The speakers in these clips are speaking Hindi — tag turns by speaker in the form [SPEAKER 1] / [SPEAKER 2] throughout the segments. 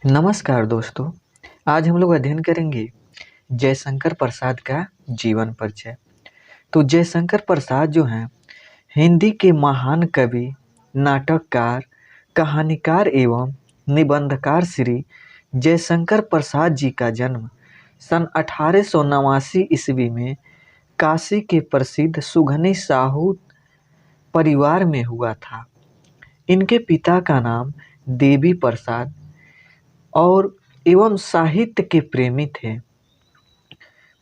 [SPEAKER 1] नमस्कार दोस्तों। आज हम लोग अध्ययन करेंगे जयशंकर प्रसाद का जीवन परिचय। तो जयशंकर प्रसाद जो हैं हिंदी के महान कवि, नाटककार, कहानीकार एवं निबंधकार श्री जयशंकर प्रसाद जी का जन्म सन 1889 ईस्वी में काशी के प्रसिद्ध सुघनी साहू परिवार में हुआ था। इनके पिता का नाम देवी प्रसाद और एवं साहित्य के प्रेमी थे।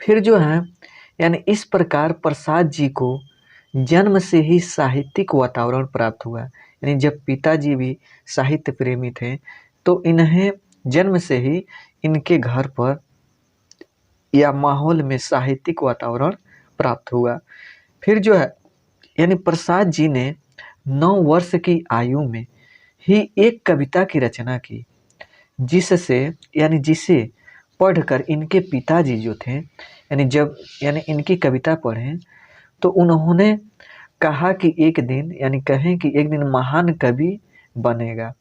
[SPEAKER 1] फिर जो है यानी इस प्रकार प्रसाद जी को जन्म से ही साहित्यिक वातावरण प्राप्त हुआ। यानी जब पिताजी भी साहित्य प्रेमी थे तो इन्हें जन्म से ही इनके घर पर या माहौल में साहित्यिक वातावरण प्राप्त हुआ। फिर जो है यानी प्रसाद जी ने 9 वर्ष की आयु में ही एक कविता की रचना की, जिसे पढ़कर इनके पिताजी जो थे यानी इनकी कविता पढ़ें तो उन्होंने कहा कि एक दिन महान कवि बनेगा।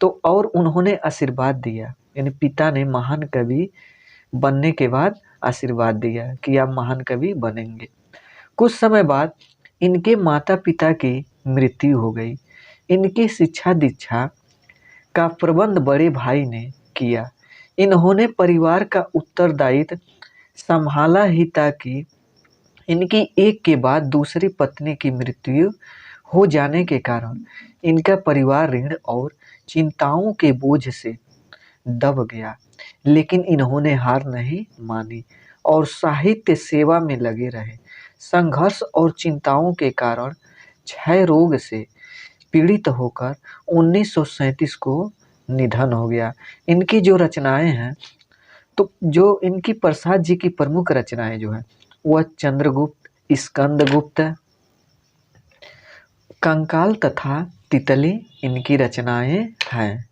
[SPEAKER 1] तो और उन्होंने आशीर्वाद दिया, यानी पिता ने महान कवि बनने के बाद आशीर्वाद दिया कि आप महान कवि बनेंगे। कुछ समय बाद इनके माता पिता की मृत्यु हो गई। इनकी शिक्षा दीक्षा का प्रबंध बड़े भाई ने किया। इन्होंने परिवार का उत्तरदायित्व संभाला ही ताकि इनकी एक के बाद दूसरी पत्नी की मृत्यु हो जाने के कारण इनका परिवार ऋण और चिंताओं के बोझ से दब गया। लेकिन इन्होंने हार नहीं मानी और साहित्य सेवा में लगे रहे। संघर्ष और चिंताओं के कारण क्षय रोग से पीड़ित होकर 1937 को निधन हो गया। इनकी जो रचनाएं हैं तो जो इनकी प्रसाद जी की प्रमुख रचनाएं जो हैं वह चंद्रगुप्त, स्कंदगुप्त, कंकाल तथा तितली इनकी रचनाएं हैं।